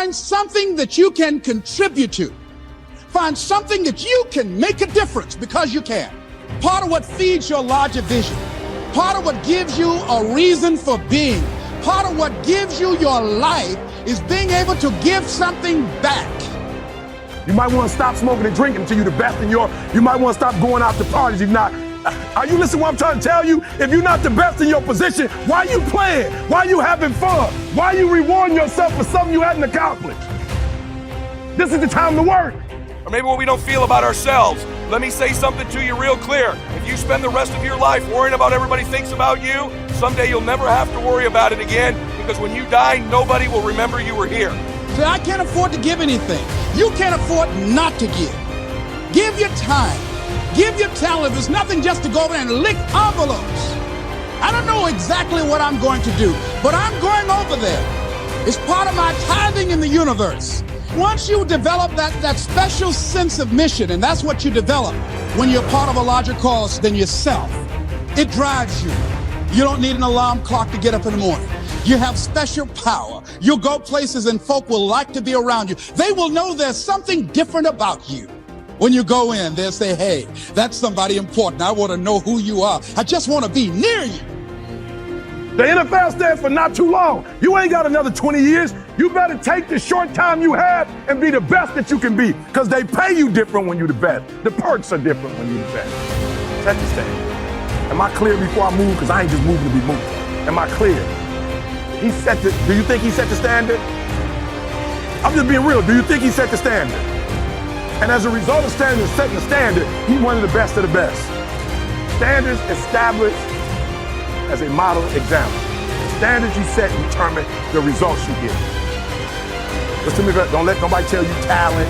Find something that you can contribute to. Find something that you can make a difference because you can. Part of what feeds your larger vision, part of what gives you a reason for being, part of what gives you your life is being able to give something back. You might want to stop smoking and drinking until you're the best in you might want to stop going out to parties if not. Are you listening to what I'm trying to tell you? If you're not the best in your position, why are you playing? Why are you having fun? Why are you rewarding yourself for something you hadn't accomplished? This is the time to work. Or maybe what we don't feel about ourselves. Let me say something to you real clear. If you spend the rest of your life worrying about everybody thinks about you, someday you'll never have to worry about it again, because when you die, nobody will remember you were here. So I can't afford to give anything. You can't afford not to give. Give your time. Give your talent. There's nothing just to go over and lick envelopes. I don't know exactly what I'm going to do, but I'm going over there. It's part of my tithing in the universe. Once you develop that special sense of mission, and that's what you develop when you're part of a larger cause than yourself, it drives you. You don't need an alarm clock to get up in the morning. You have special power. You'll go places and folk will like to be around you. They will know there's something different about you. When you go in, they'll say, hey, that's somebody important. I want to know who you are. I just want to be near you. The NFL stands for not too long. You ain't got another 20 years. You better take the short time you have and be the best that you can be, because they pay you different when you're the best. The perks are different when you're the best. Set the standard. Am I clear before I move? Because I ain't just moving to be moving. Am I clear? Do you think he set the standard? I'm just being real. Do you think he set the standard? And as a result of setting the standard, he's one of the best of the best. Standards established as a model example. Standards you set determine the results you get. Listen to me, don't let nobody tell you talent.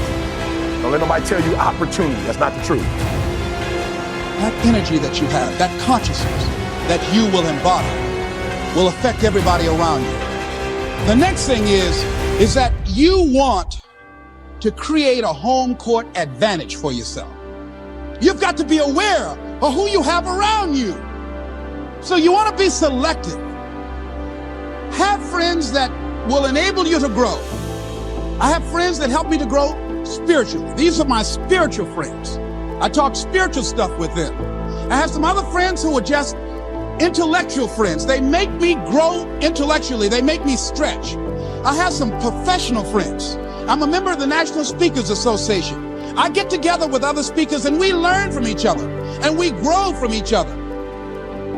Don't let nobody tell you opportunity. That's not the truth. That energy that you have, that consciousness that you will embody, will affect everybody around you. The next thing is that you want to create a home court advantage for yourself. You've got to be aware of who you have around you. So you want to be selective. Have friends that will enable you to grow. I have friends that help me to grow spiritually. These are my spiritual friends. I talk spiritual stuff with them. I have some other friends who are just intellectual friends. They make me grow intellectually. They make me stretch. I have some professional friends. I'm a member of the National Speakers Association. I get together with other speakers and we learn from each other and we grow from each other.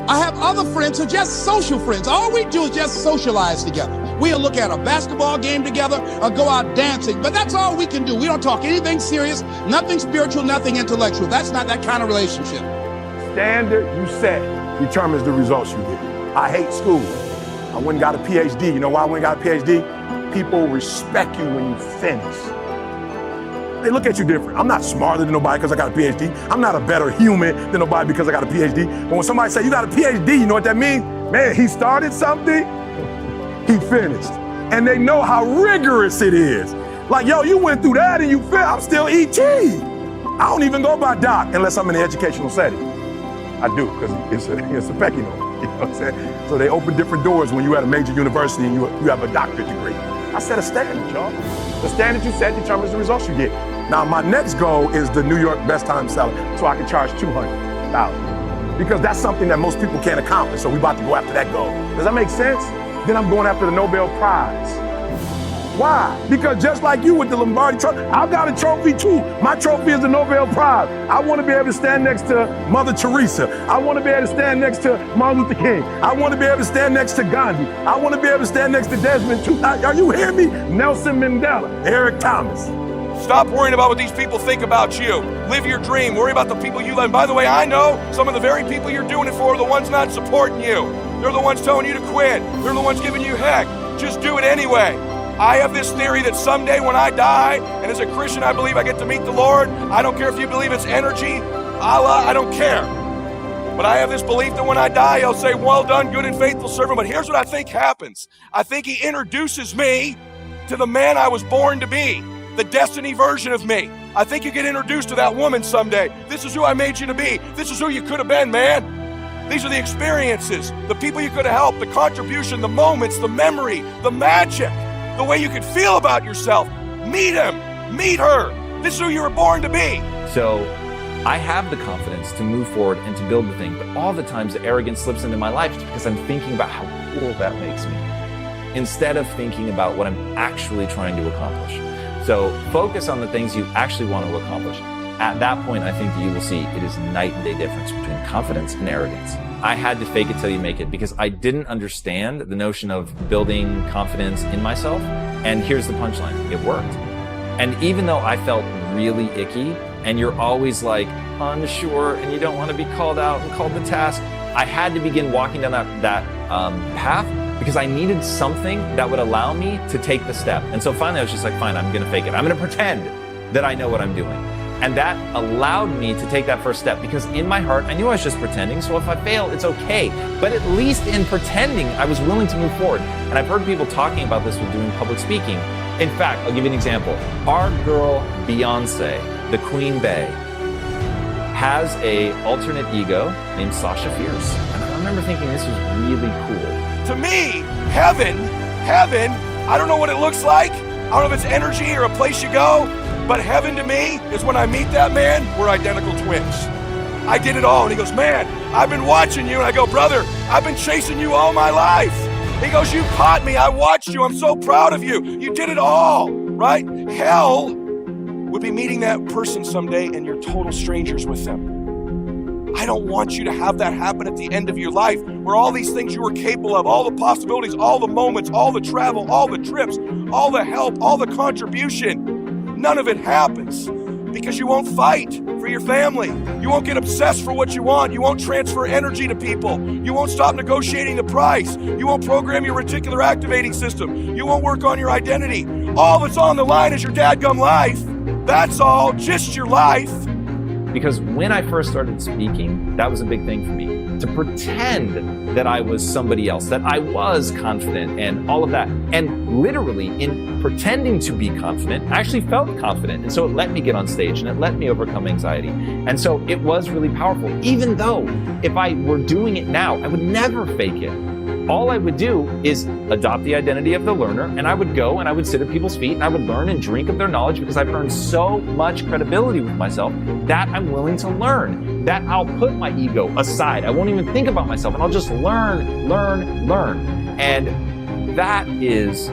I have other friends who are just social friends. All we do is just socialize together. We'll look at a basketball game together or go out dancing, but that's all we can do. We don't talk anything serious, nothing spiritual, nothing intellectual. That's not that kind of relationship. Standard you set determines the results you get. I hate school. I went and got a PhD. You know why I went and got a PhD? People respect you when you finish. They look at you different. I'm not smarter than nobody because I got a PhD. I'm not a better human than nobody because I got a PhD. But when somebody say you got a PhD, you know what that means? Man, he started something, he finished. And they know how rigorous it is. Like, yo, you went through that and you failed. I'm still ET. I don't even go by doc unless I'm in an educational setting. I do, because it's a pecking order. You know what I'm saying? So they open different doors when you're at a major university and you have a doctorate degree. I set a standard, y'all. The standard you set determines the results you get. Now, my next goal is the New York Best Time Seller, so I can charge $200,000. Because that's something that most people can't accomplish, so we're about to go after that goal. Does that make sense? Then I'm going after the Nobel Prize. Why? Because just like you with the Lombardi trophy, I've got a trophy too. My trophy is the Nobel Prize. I want to be able to stand next to Mother Teresa. I want to be able to stand next to Martin Luther King. I want to be able to stand next to Gandhi. I want to be able to stand next to Desmond Tutu. Are you hearing me? Nelson Mandela, Eric Thomas. Stop worrying about what these people think about you. Live your dream. Worry about the people you love. And by the way, I know some of the very people you're doing it for are the ones not supporting you. They're the ones telling you to quit. They're the ones giving you heck. Just do it anyway. I have this theory that someday when I die, and as a Christian I believe I get to meet the Lord. I don't care if you believe it's energy, Allah, I don't care. But I have this belief that when I die, He'll say, well done, good and faithful servant. But here's what I think happens. I think He introduces me to the man I was born to be, the destiny version of me. I think you get introduced to that woman someday. This is who I made you to be. This is who you could have been, man. These are the experiences, the people you could have helped, the contribution, the moments, the memory, the magic. the way you can feel about yourself. Meet him, meet her. This is who you were born to be. So I have the confidence to move forward and to build the thing, but all the times the arrogance slips into my life because I'm thinking about how cool that makes me, instead of thinking about what I'm actually trying to accomplish. So focus on the things you actually want to accomplish. At that point, I think that you will see it is night and day difference between confidence and arrogance. I had to fake it till you make it because I didn't understand the notion of building confidence in myself. And here's the punchline, it worked. And even though I felt really icky, and you're always like unsure and you don't want to be called out and called to task, I had to begin walking down that path because I needed something that would allow me to take the step. And so finally I was just like, fine, I'm gonna fake it. I'm gonna pretend that I know what I'm doing. And that allowed me to take that first step because in my heart, I knew I was just pretending. So if I fail, it's okay. But at least in pretending, I was willing to move forward. And I've heard people talking about this with doing public speaking. In fact, I'll give you an example. Our girl, Beyonce, the Queen Bey, has a alternate ego named Sasha Fierce. And I remember thinking this was really cool. To me, heaven, I don't know what it looks like. I don't know if it's energy or a place you go, but heaven to me is when I meet that man, we're identical twins. I did it all. And he goes, man, I've been watching you. And I go, brother, I've been chasing you all my life. He goes, you caught me. I watched you. I'm so proud of you. You did it all, right? Hell would be meeting that person someday and you're total strangers with them. I don't want you to have that happen at the end of your life where all these things you were capable of, all the possibilities, all the moments, all the travel, all the trips, all the help, all the contribution, none of it happens because you won't fight for your family. You won't get obsessed for what you want. You won't transfer energy to people. You won't stop negotiating the price. You won't program your reticular activating system. You won't work on your identity. All that's on the line is your dadgum life. That's all, just your life. Because when I first started speaking, that was a big thing for me. To pretend that I was somebody else, that I was confident and all of that. And literally, in pretending to be confident, I actually felt confident. And so it let me get on stage and it let me overcome anxiety. And so it was really powerful. Even though if I were doing it now, I would never fake it. All I would do is adopt the identity of the learner, and I would go and I would sit at people's feet and I would learn and drink of their knowledge because I've earned so much credibility with myself that I'm willing to learn, that I'll put my ego aside. I won't even think about myself and I'll just learn. And that is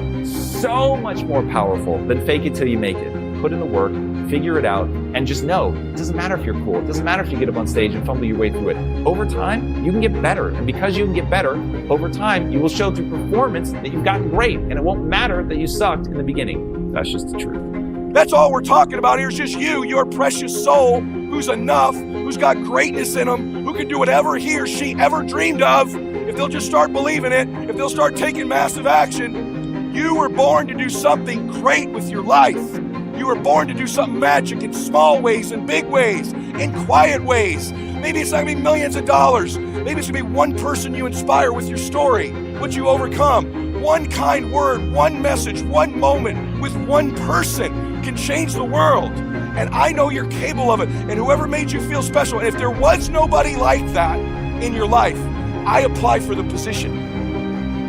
so much more powerful than fake it till you make it. Put in the work, figure it out, and just know it doesn't matter if you're cool. It doesn't matter if you get up on stage and fumble your way through it. Over time, you can get better. And because you can get better, over time, you will show through performance that you've gotten great. And it won't matter that you sucked in the beginning. That's just the truth. That's all we're talking about here is just you, your precious soul, who's enough, who's got greatness in them, who can do whatever he or she ever dreamed of. If they'll just start believing it, if they'll start taking massive action, you were born to do something great with your life. You were born to do something magic in small ways, in big ways, in quiet ways. Maybe it's not going to be millions of dollars. Maybe it's going to be one person you inspire with your story, what you overcome. One kind word, one message, one moment with one person can change the world. And I know you're capable of it. And whoever made you feel special, and if there was nobody like that in your life, I apply for the position.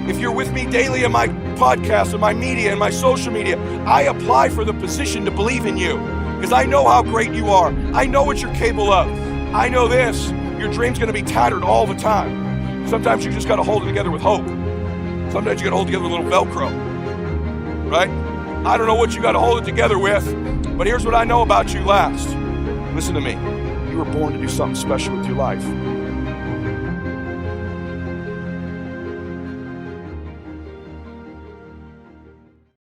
If you're with me daily in my podcast and my media and my social media, I apply for the position to believe in you because I know how great you are. I know what you're capable of. I know this, your dream's gonna be tattered all the time. Sometimes you just gotta hold it together with hope. Sometimes you gotta hold it together with a little Velcro, right? I don't know what you gotta hold it together with, but here's what I know about you last. Listen to me. You were born to do something special with your life.